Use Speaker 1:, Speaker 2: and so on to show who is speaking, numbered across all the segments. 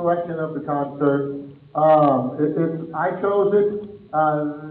Speaker 1: selection of the concert. I chose it.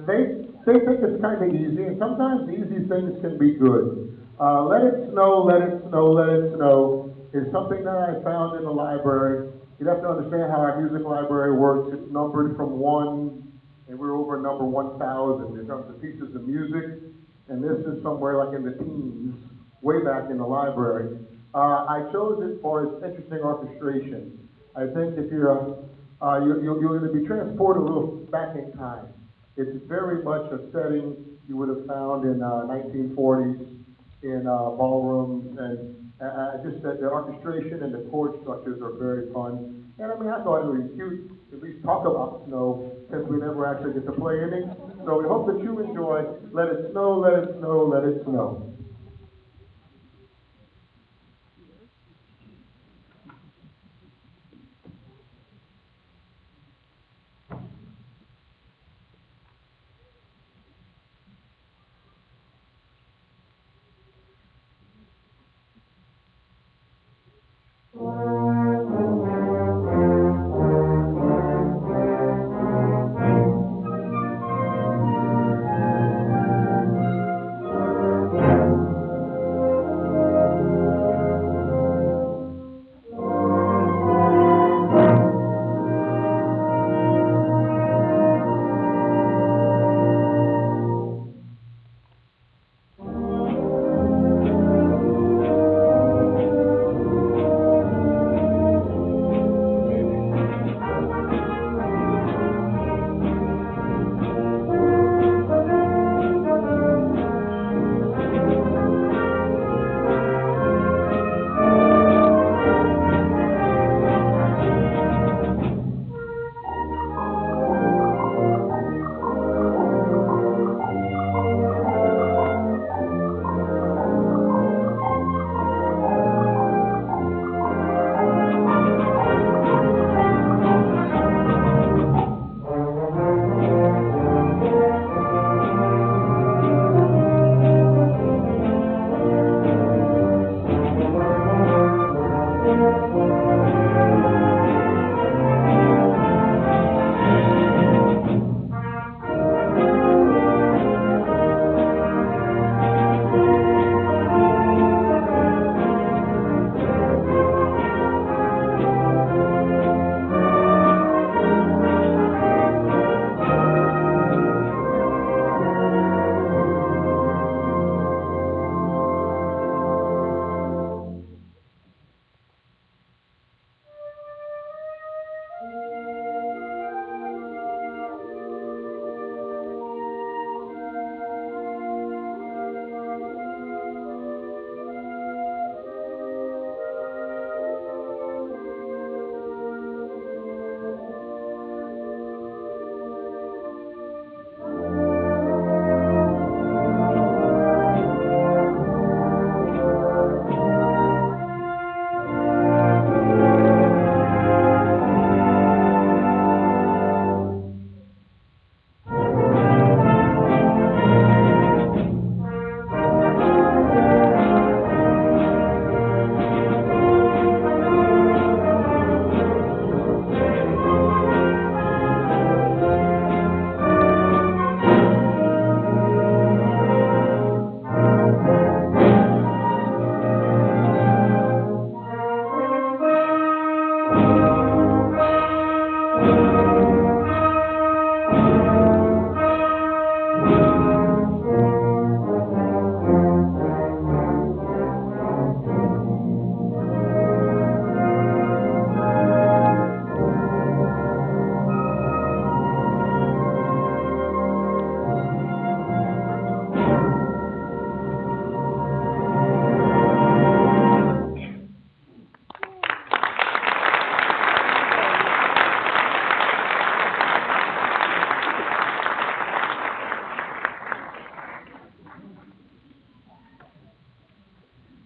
Speaker 1: They think it's kind of easy, and sometimes easy things can be good. Let It Snow, Let It Snow, Let It Snow is something that I found in the library. You have to understand how our music library works. It's numbered from 1, and we're over number 1,000 in terms of pieces of music, and this is somewhere like in the teens, way back in the library. I chose it for its interesting orchestration. I think if you're going to be transported a little back in time. It's very much a setting you would have found in 1940s in ballrooms, and just that the orchestration and the chord structures are very fun. And I mean, I thought it was cute to at least talk about snow since we never actually get to play any. So we hope that you enjoy Let It Snow, Let It Snow, Let It Snow.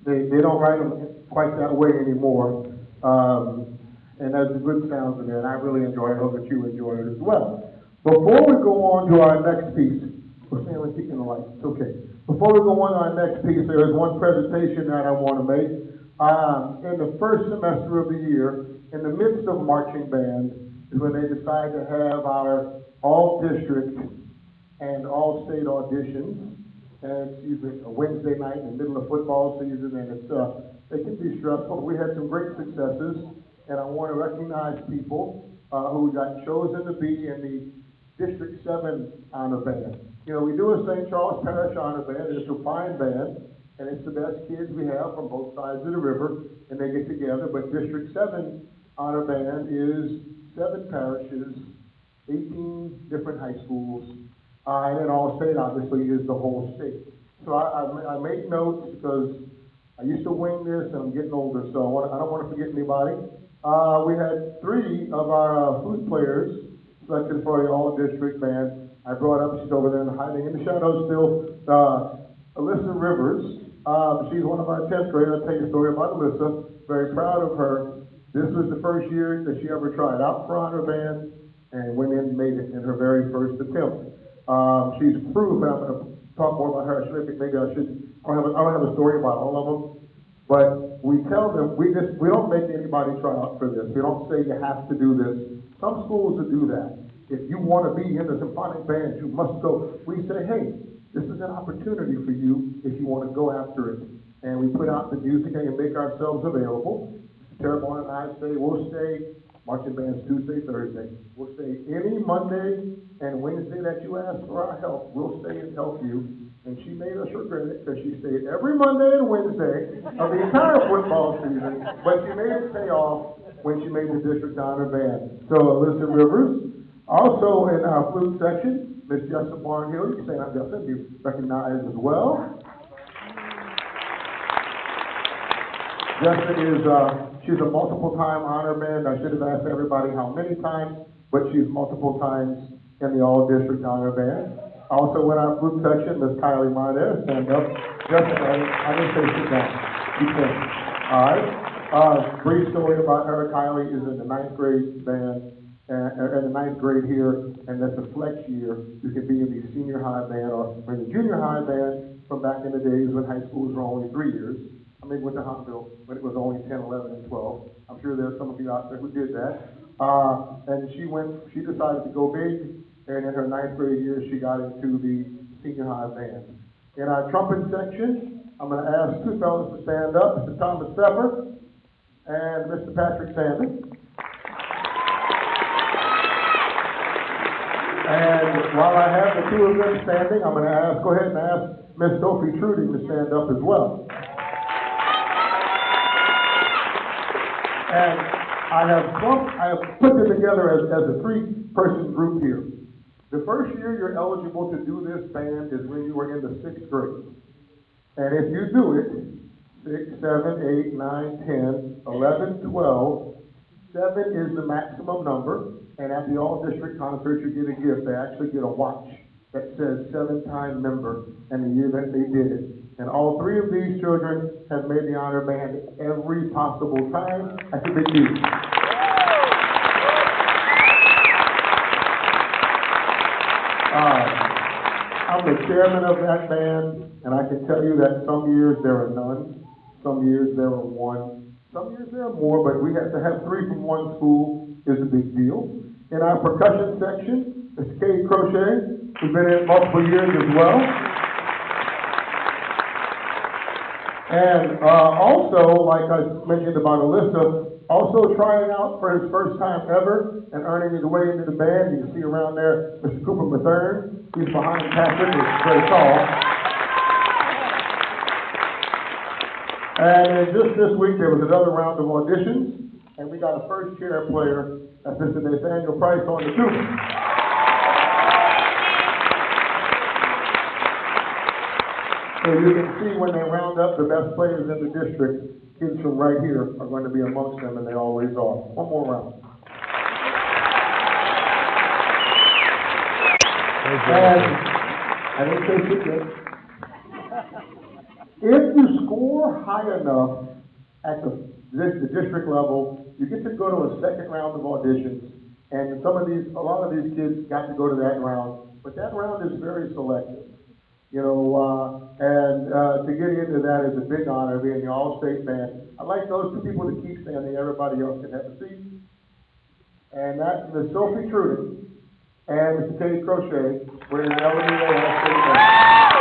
Speaker 1: They don't write them quite that way anymore. And there's a good sounds in there, and I really enjoy it. I hope that you enjoy it as well. Before we go on to our next piece, we're Stanley kicking the lights. It's okay. Before we go on to our next piece, there is one presentation that I want to make. In the first semester of the year, in the midst of marching band is when they decide to have our all-district and all-state auditions. And it's usually a Wednesday night in the middle of football season, and it can be stressful. We had some great successes, and I want to recognize people who got chosen to be in the District 7 honor band. You know, we do a St. Charles Parish honor band. It's a fine band, and it's the best kids we have from both sides of the river, and they get together. But District 7 honor band is 7 parishes, 18 different high schools, and then all state obviously is the whole state. So I make notes because I used to wing this, and I'm getting older, so I don't want to forget anybody. We had 3 of our flute players selected for the all-district band. I brought up, she's over there hiding in the shadows still, Alyssa Rivers. She's one of our 10th graders. I'll tell you a story about Alyssa. Very proud of her. This was the first year that she ever tried out for honor band and went in and made it in her very first attempt. She's proof, and I'm going to talk more about her. Maybe I should. I don't have a story about all of them, but we tell them we don't make anybody try out for this. We don't say you have to do this. Some schools will do that. If you want to be in the symphonic band, you must go. We say, hey, this is an opportunity for you if you want to go after it. And we put out the music and make ourselves available. Terrebonne and I say we'll stay. Marching band's Tuesday, Thursday. We'll stay any Monday and Wednesday that you ask for our help. We'll stay and help you. And she made us regret it because she stayed every Monday and Wednesday of the entire football season, but she made it pay off when she made the district honor band. So Alyssa Rivers. Also in our flute section, Miss Jessica Barnhill. You can say I'm Jessica, be recognized as well. Jessica is, she's a multiple-time honor band. I should have asked everybody how many times, but she's multiple times in the all-district honor band. Also in our flute section, Miss Kylie Marder, stand up. Jessica, I didn't say sit down. You can. All right. Brief story about her. Kylie is in the 9th grade band, in the 9th grade here, and that's a flex year. You can be in the senior high band or in the junior high band from back in the days when high schools were only 3 years. I mean, with the Huntsville, when it was only 10, 11, and 12. I'm sure there's some of you out there who did that. And she decided to go big, and in her 9th grade year, she got into the senior high band. In our trumpet section, I'm going to ask 2 fellows to stand up, Mr. Thomas Pepper and Mr. Patrick Sanders. And while I have the 2 of them standing, I'm going to go ahead and ask Miss Sophie Trudy to stand up as well. And I have put them together as a 3-person group here. The first year you're eligible to do this band is when you were in the 6th grade. And if you do it, 6, 7, 8, 9, 10, 11, 12, 7 is the maximum number. And at the all-district concert, you get a gift. They actually get a watch that says 7-time member and the year that they did it. And all 3 of these children have made the honor band every possible time. That's a big deal. I'm the chairman of that band, and I can tell you that some years there are none, some years there are 1, some years there are more, but we have to have 3 from one school is a big deal. In our percussion section, Mr. Cade Crochet, who's been in multiple years as well. And also, like I mentioned about Alyssa, also trying out for his first time ever and earning his way into the band. You can see around there Mr. Cooper Mathern. He's behind Patrick, he's very tall. And just this week there was another round of auditions, and we got a first chair player, that's Mr. Nathaniel Price on the tuba. So you can see when they round up the best players in the district, kids from right here are going to be amongst them, and they always are. One more round. And I didn't say secret. If you score high enough at the district level, you get to go to a second round of auditions. And a lot of these kids got to go to that round, but that round is very selective. To get into that is a big honor, being the All-State band. I'd like those two people to keep standing, everybody else can have a seat. And that's Miss Sophie Truding and Mr. Kenny Crochet, we're in the All-State band.